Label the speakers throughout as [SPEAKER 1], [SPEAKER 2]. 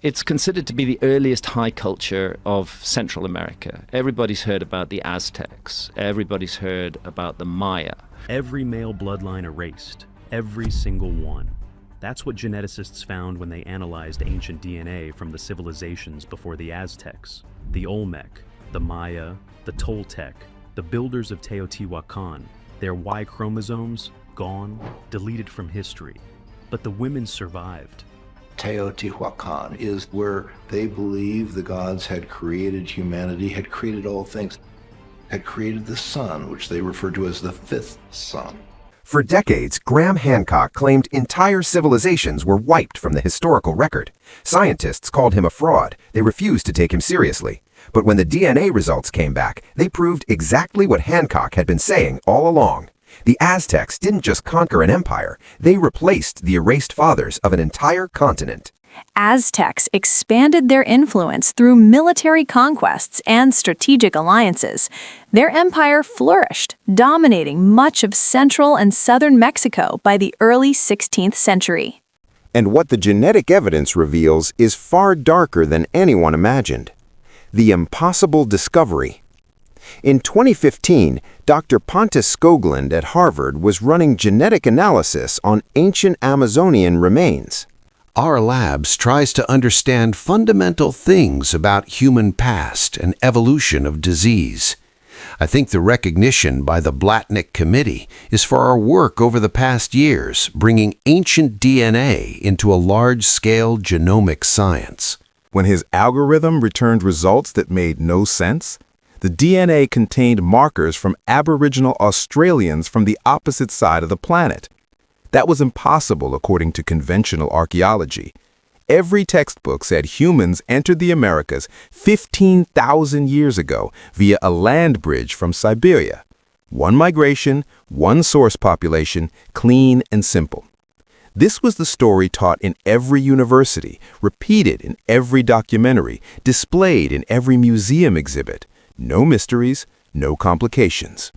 [SPEAKER 1] It's considered to be the earliest high culture of Central America. Everybody's heard about the Aztecs. Everybody's heard about the Maya.
[SPEAKER 2] Every male bloodline erased. Every single one. That's what geneticists found when they analyzed ancient DNA from the civilizations before the Aztecs, the Olmec, the Maya, the Toltec, the builders of Teotihuacan. Their Y chromosomes, gone, deleted from history. But the women survived.
[SPEAKER 3] Teotihuacan is where they believe the gods had created humanity, had created all things, had created the sun, which they refer to as the fifth sun.
[SPEAKER 4] For decades, Graham Hancock claimed entire civilizations were wiped from the historical record. Scientists called him a fraud. They refused to take him seriously. But when the DNA results came back, they proved exactly what Hancock had been saying all along. The Aztecs didn't just conquer an empire, they replaced the erased fathers of an entire continent.
[SPEAKER 5] Aztecs expanded their influence through military conquests and strategic alliances. Their empire flourished, dominating much of central and southern Mexico by the early 16th century.
[SPEAKER 6] And what the genetic evidence reveals is far darker than anyone imagined. The impossible discovery. In 2015, Dr. Pontus Skoglund at Harvard was running genetic analysis on ancient Amazonian remains.
[SPEAKER 7] Our labs tries to understand fundamental things about human past and evolution of disease. I think the recognition by the Blatnick Committee is for our work over the past years, bringing ancient DNA into a large-scale genomic science.
[SPEAKER 8] When his algorithm returned results that made no sense, the DNA contained markers from Aboriginal Australians from the opposite side of the planet. That was impossible according to conventional archaeology. Every textbook said humans entered the Americas 15,000 years ago via a land bridge from Siberia. One migration, one source population, clean and simple. This was the story taught in every university, repeated in every documentary, displayed in every museum exhibit. No mysteries, no complications.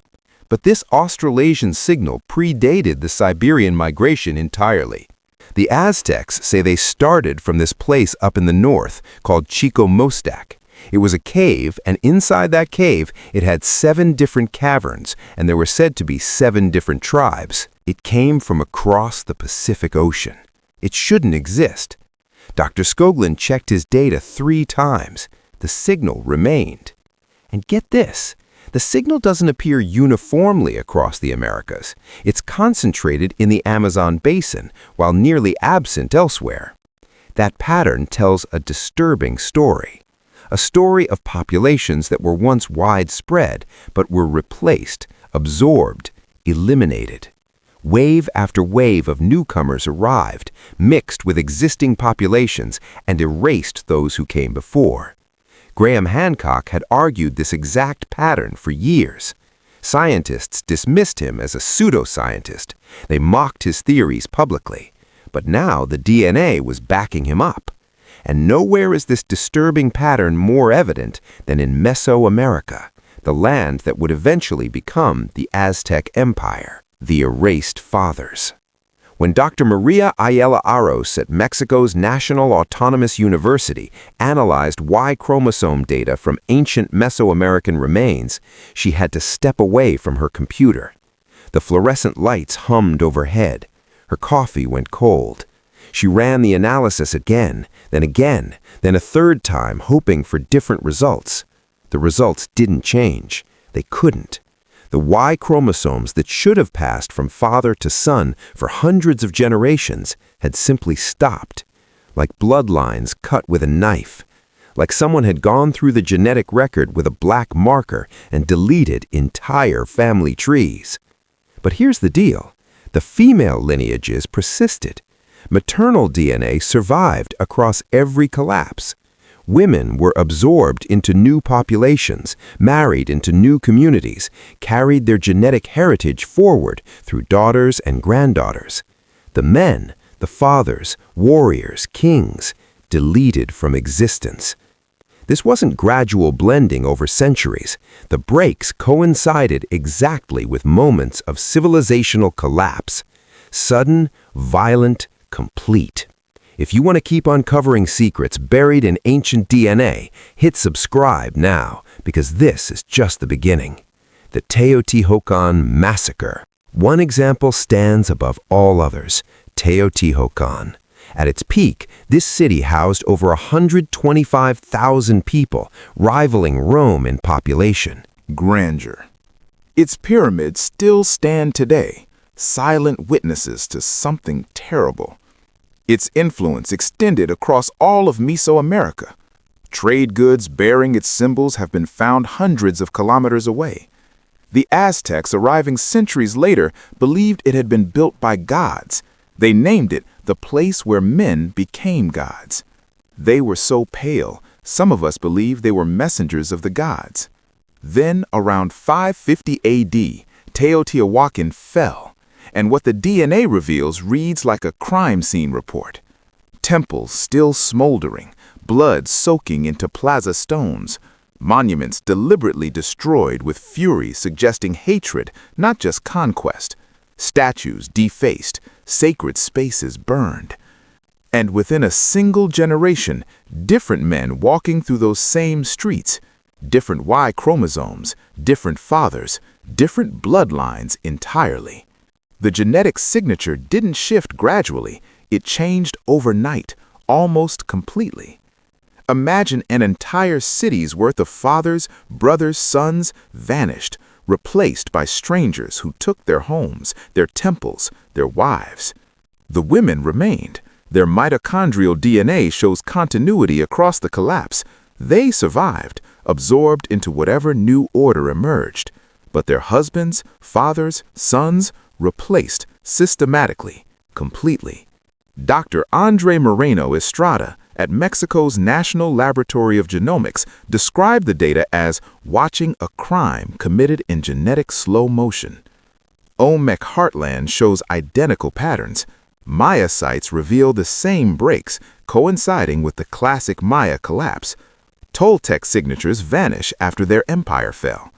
[SPEAKER 8] But this Australasian signal predated the Siberian migration entirely. The Aztecs say they started from this place up in the north called Chico Mostak. It was a cave, and inside that cave it had 7 different caverns, and there were said to be 7 different tribes. It came from across the Pacific Ocean. It shouldn't exist. Dr. Skoglund checked his data 3 times. The signal remained. And get this, the signal doesn't appear uniformly across the Americas. It's concentrated in the Amazon basin, while nearly absent elsewhere. That pattern tells a disturbing story. A story of populations that were once widespread, but were replaced, absorbed, eliminated. Wave after wave of newcomers arrived, mixed with existing populations, and erased those who came before. Graham Hancock had argued this exact pattern for years. Scientists dismissed him as a pseudoscientist. They mocked his theories publicly. But now the DNA was backing him up. And nowhere is this disturbing pattern more evident than in Mesoamerica, the land that would eventually become the Aztec Empire, the erased fathers. When Dr. Maria Ayala Aros at Mexico's National Autonomous University analyzed Y chromosome data from ancient Mesoamerican remains, she had to step away from her computer. The fluorescent lights hummed overhead. Her coffee went cold. She ran the analysis again, then a third time, hoping for different results. The results didn't change. They couldn't. The Y chromosomes that should have passed from father to son for hundreds of generations had simply stopped, like bloodlines cut with a knife, like someone had gone through the genetic record with a black marker and deleted entire family trees. But here's the deal. The female lineages persisted. Maternal DNA survived across every collapse. Women were absorbed into new populations, married into new communities, carried their genetic heritage forward through daughters and granddaughters. The men, the fathers, warriors, kings, deleted from existence. This wasn't gradual blending over centuries. The breaks coincided exactly with moments of civilizational collapse. Sudden, violent, complete.
[SPEAKER 4] If you want to keep uncovering secrets buried in ancient DNA, hit subscribe now, because this is just the beginning. The Teotihuacan Massacre. One example stands above all others: Teotihuacan. At its peak, this city housed over 125,000 people, rivaling Rome in population.
[SPEAKER 8] Grandeur. Its pyramids still stand today, silent witnesses to something terrible. Its influence extended across all of Mesoamerica. Trade goods bearing its symbols have been found hundreds of kilometers away. The Aztecs, arriving centuries later, believed it had been built by gods. They named it the place where men became gods. They were so pale, some of us believe they were messengers of the gods. Then, around 550 AD, Teotihuacan fell, and what the DNA reveals reads like a crime scene report. Temples still smoldering, blood soaking into plaza stones, monuments deliberately destroyed with fury suggesting hatred, not just conquest, statues defaced, sacred spaces burned. And within a single generation, different men walking through those same streets, different Y chromosomes, different fathers, different bloodlines entirely. The genetic signature didn't shift gradually, it changed overnight, almost completely. Imagine an entire city's worth of fathers, brothers, sons vanished, replaced by strangers who took their homes, their temples, their wives. The women remained. Their mitochondrial DNA shows continuity across the collapse. They survived, absorbed into whatever new order emerged. But their husbands, fathers, sons, replaced systematically, completely. Dr. Andre Moreno Estrada at Mexico's National Laboratory of Genomics described the data as watching a crime committed in genetic slow motion. Olmec heartland shows identical patterns. Maya sites reveal the same breaks, coinciding with the classic Maya collapse. Toltec signatures vanish after their empire fell.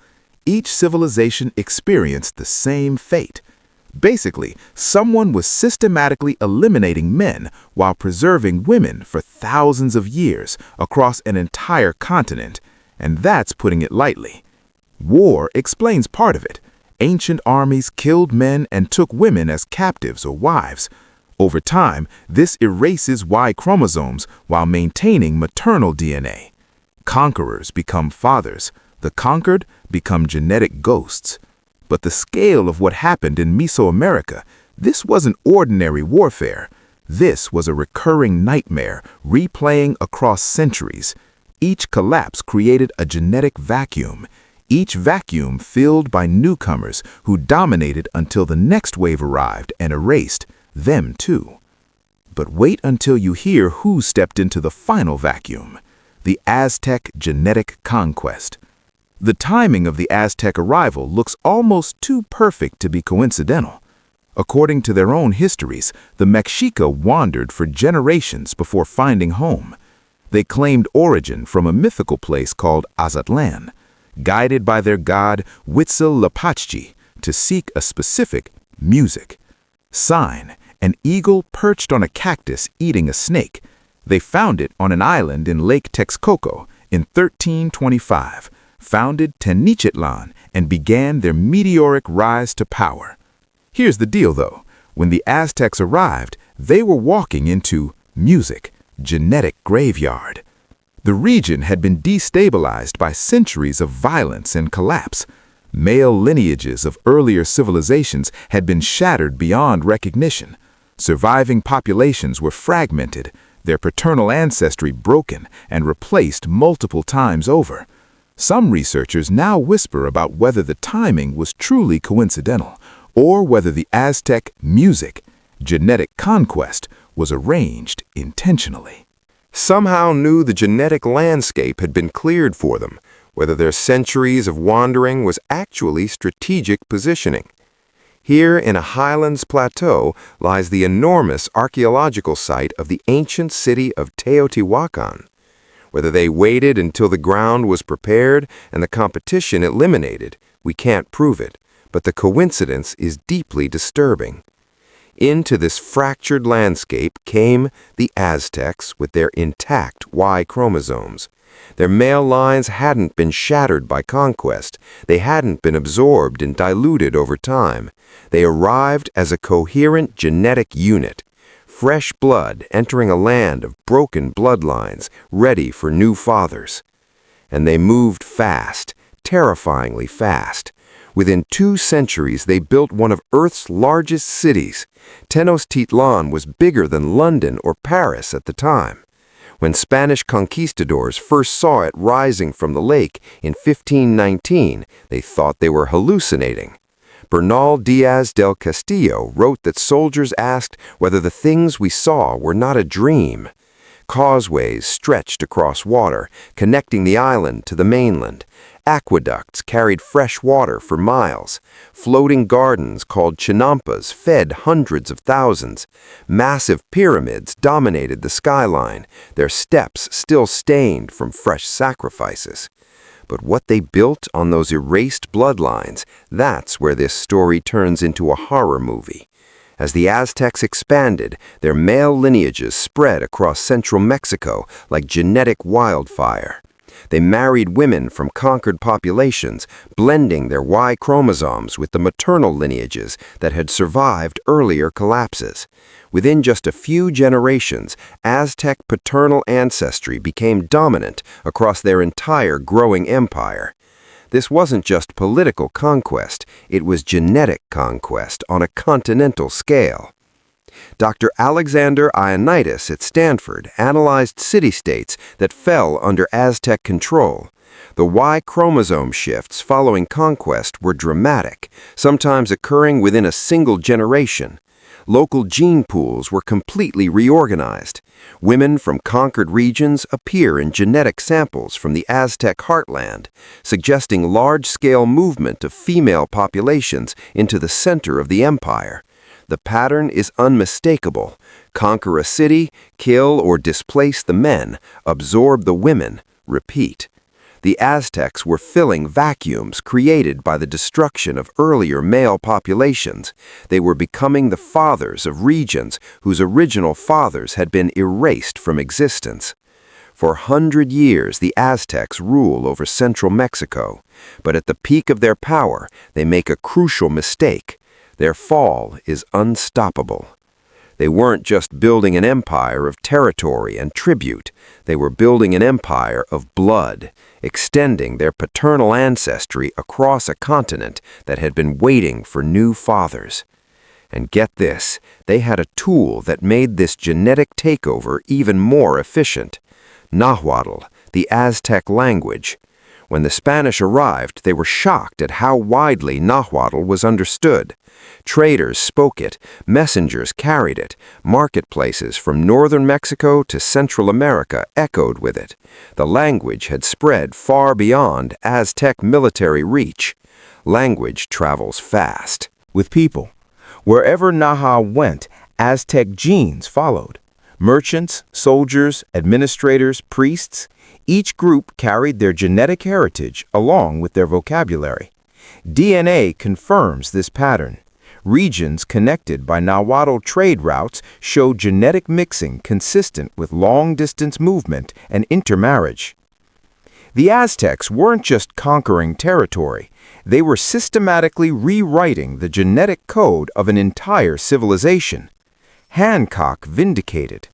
[SPEAKER 8] Each civilization experienced the same fate. Basically, someone was systematically eliminating men while preserving women for thousands of years across an entire continent, and that's putting it lightly. War explains part of it. Ancient armies killed men and took women as captives or wives. Over time, this erases Y chromosomes while maintaining maternal DNA. Conquerors become fathers. The conquered become genetic ghosts. But the scale of what happened in Mesoamerica, this wasn't ordinary warfare. This was a recurring nightmare, replaying across centuries. Each collapse created a genetic vacuum, each vacuum filled by newcomers who dominated until the next wave arrived and erased them too. But wait until you hear who stepped into the final vacuum: the Aztec genetic conquest. The timing of the Aztec arrival looks almost too perfect to be coincidental. According to their own histories, the Mexica wandered for generations before finding home. They claimed origin from a mythical place called Aztlán, guided by their god Huitzilopochtli to seek a specific music. Sign: an eagle perched on a cactus eating a snake. They found it on an island in Lake Texcoco in 1325. Founded Tenochtitlan and began their meteoric rise to power. Here's the deal, though. When the Aztecs arrived, they were walking into music, genetic graveyard. The region had been destabilized by centuries of violence and collapse. Male lineages of earlier civilizations had been shattered beyond recognition. Surviving populations were fragmented, their paternal ancestry broken and replaced multiple times over. Some researchers now whisper about whether the timing was truly coincidental, or whether the Aztec music, genetic conquest, was arranged intentionally.
[SPEAKER 6] Somehow knew the genetic landscape had been cleared for them, whether their centuries of wandering was actually strategic positioning. Here in a highlands plateau lies the enormous archaeological site of the ancient city of Teotihuacan. Whether they waited until the ground was prepared and the competition eliminated, we can't prove it, but the coincidence is deeply disturbing. Into this fractured landscape came the Aztecs with their intact Y chromosomes. Their male lines hadn't been shattered by conquest. They hadn't been absorbed and diluted over time. They arrived as a coherent genetic unit. Fresh blood entering a land of broken bloodlines, ready for new fathers. And they moved fast, terrifyingly fast. Within 2 centuries, they built one of Earth's largest cities. Tenochtitlan was bigger than London or Paris at the time. When Spanish conquistadors first saw it rising from the lake in 1519, they thought they were hallucinating. Bernal Diaz del Castillo wrote that soldiers asked whether the things we saw were not a dream. Causeways stretched across water, connecting the island to the mainland. Aqueducts carried fresh water for miles. Floating gardens called chinampas fed hundreds of thousands. Massive pyramids dominated the skyline, their steps still stained from fresh sacrifices. But what they built on those erased bloodlines, that's where this story turns into a horror movie. As the Aztecs expanded, their male lineages spread across central Mexico like genetic wildfire. They married women from conquered populations, blending their Y chromosomes with the maternal lineages that had survived earlier collapses. Within just a few generations, Aztec paternal ancestry became dominant across their entire growing empire. This wasn't just political conquest, it was genetic conquest on a continental scale. Dr. Alexander Ioannidis at Stanford analyzed city-states that fell under Aztec control. The Y chromosome shifts following conquest were dramatic, sometimes occurring within a single generation. Local gene pools were completely reorganized. Women from conquered regions appear in genetic samples from the Aztec heartland, suggesting large-scale movement of female populations into the center of the empire. The pattern is unmistakable. Conquer a city, kill or displace the men, absorb the women, repeat. The Aztecs were filling vacuums created by the destruction of earlier male populations. They were becoming the fathers of regions whose original fathers had been erased from existence. For 100 years, the Aztecs rule over central Mexico, but at the peak of their power, they make a crucial mistake. Their fall is unstoppable. They weren't just building an empire of territory and tribute. They were building an empire of blood, extending their paternal ancestry across a continent that had been waiting for new fathers. And get this, they had a tool that made this genetic takeover even more efficient. Nahuatl, the Aztec language. When the Spanish arrived, they were shocked at how widely Nahuatl was understood. Traders spoke it, messengers carried it, marketplaces from northern Mexico to Central America echoed with it. The language had spread far beyond Aztec military reach. Language travels fast.
[SPEAKER 8] With people. Wherever Naha went, Aztec genes followed. Merchants, soldiers, administrators, priests, each group carried their genetic heritage along with their vocabulary. DNA confirms this pattern. Regions connected by Nahuatl trade routes show genetic mixing consistent with long-distance movement and intermarriage. The Aztecs weren't just conquering territory. They were systematically rewriting the genetic code of an entire civilization. Hancock vindicated.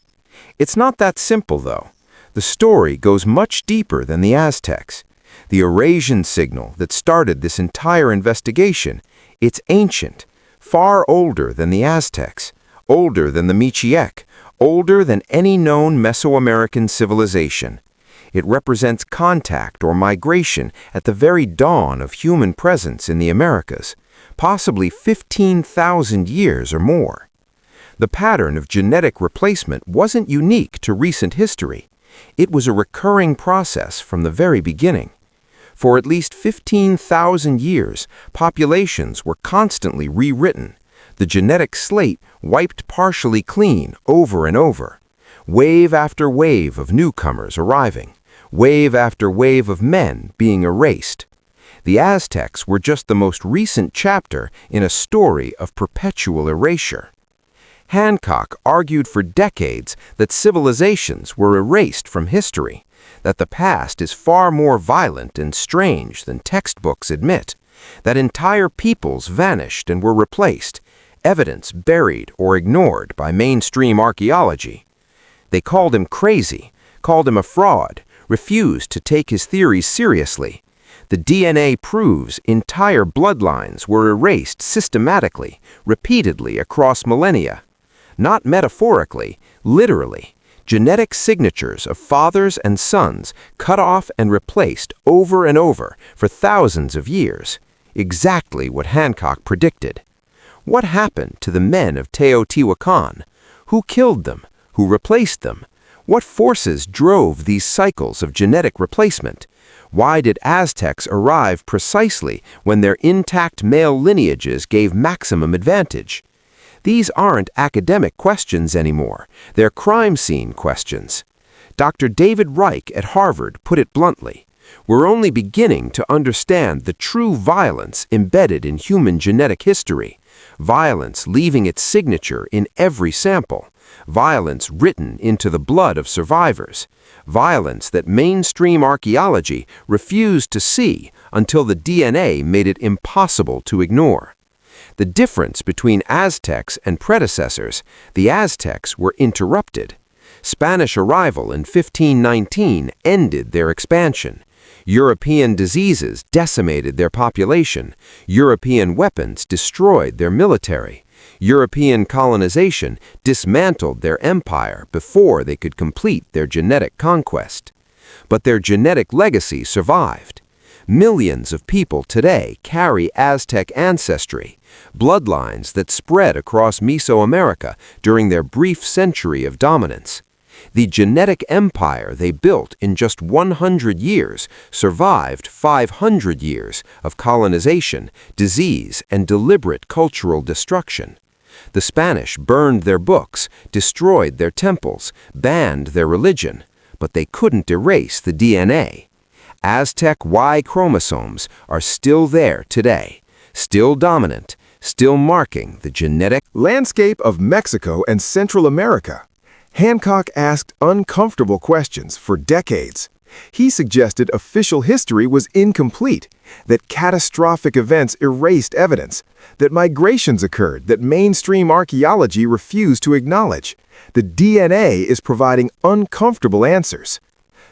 [SPEAKER 8] It's not that simple, though. The story goes much deeper than the Aztecs. The Eurasian signal that started this entire investigation, it's ancient, far older than the Aztecs, older than the Michiek, older than any known Mesoamerican civilization. It represents contact or migration at the very dawn of human presence in the Americas, possibly 15,000 years or more. The pattern of genetic replacement wasn't unique to recent history. It was a recurring process from the very beginning. For at least 15,000 years, populations were constantly rewritten, the genetic slate wiped partially clean over and over. Wave after wave of newcomers arriving, wave after wave of men being erased. The Aztecs were just the most recent chapter in a story of perpetual erasure.
[SPEAKER 4] Hancock argued for decades that civilizations were erased from history, that the past is far more violent and strange than textbooks admit, that entire peoples vanished and were replaced, evidence buried or ignored by mainstream archaeology. They called him crazy, called him a fraud, refused to take his theories seriously. The DNA proves entire bloodlines were erased systematically, repeatedly across millennia. Not metaphorically, literally. Genetic signatures of fathers and sons cut off and replaced over and over for thousands of years. Exactly what Hancock predicted. What happened to the men of Teotihuacan? Who killed them? Who replaced them? What forces drove these cycles of genetic replacement? Why did Aztecs arrive precisely when their intact male lineages gave maximum advantage? These aren't academic questions anymore. They're crime scene questions. Dr. David Reich at Harvard put it bluntly. We're only beginning to understand the true violence embedded in human genetic history. Violence leaving its signature in every sample. Violence written into the blood of survivors. Violence that mainstream archaeology refused to see until the DNA made it impossible to ignore. The difference between Aztecs and predecessors, the Aztecs were interrupted. Spanish arrival in 1519 ended their expansion. European diseases decimated their population. European weapons destroyed their military. European colonization dismantled their empire before they could complete their genetic conquest. But their genetic legacy survived. Millions of people today carry Aztec ancestry, bloodlines that spread across Mesoamerica during their brief century of dominance. The genetic empire they built in just 100 years survived 500 years of colonization, disease, and deliberate cultural destruction. The Spanish burned their books, destroyed their temples, banned their religion, but they couldn't erase the DNA. Aztec Y chromosomes are still there today, still dominant, still marking the genetic
[SPEAKER 8] landscape of Mexico and Central America. Hancock asked uncomfortable questions for decades. He suggested official history was incomplete, that catastrophic events erased evidence, that migrations occurred that mainstream archaeology refused to acknowledge. The DNA is providing uncomfortable answers.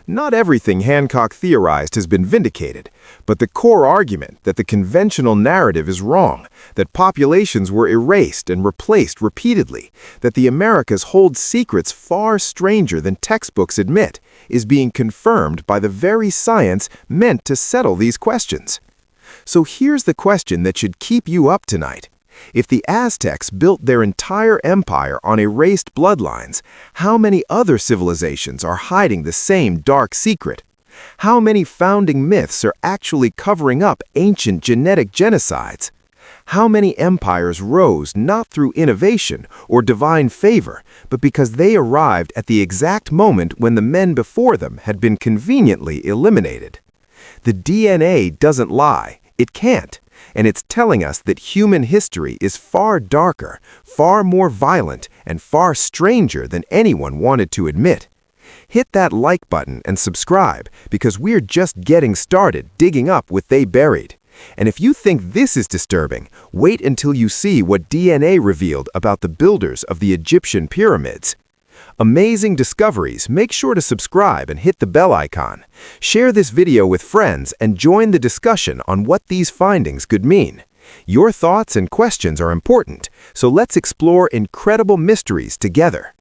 [SPEAKER 8] Not everything Hancock theorized has been vindicated, but the core argument that the conventional narrative is wrong, that populations were erased and replaced repeatedly, that the Americas hold secrets far stranger than textbooks admit, is being confirmed by the very science meant to settle these questions. So here's the question that should keep you up tonight. If the Aztecs built their entire empire on erased bloodlines, how many other civilizations are hiding the same dark secret? How many founding myths are actually covering up ancient genetic genocides? How many empires rose not through innovation or divine favor, but because they arrived at the exact moment when the men before them had been conveniently eliminated? The DNA doesn't lie. It can't. And it's telling us that human history is far darker, far more violent, and far stranger than anyone wanted to admit. Hit that like button and subscribe, because we're just getting started digging up what they buried. And if you think this is disturbing, wait until you see what DNA revealed about the builders of the Egyptian pyramids. Amazing discoveries. Make sure to subscribe and hit the bell icon. Share this video with friends and join the discussion on what these findings could mean. Your thoughts and questions are important, so let's explore incredible mysteries together.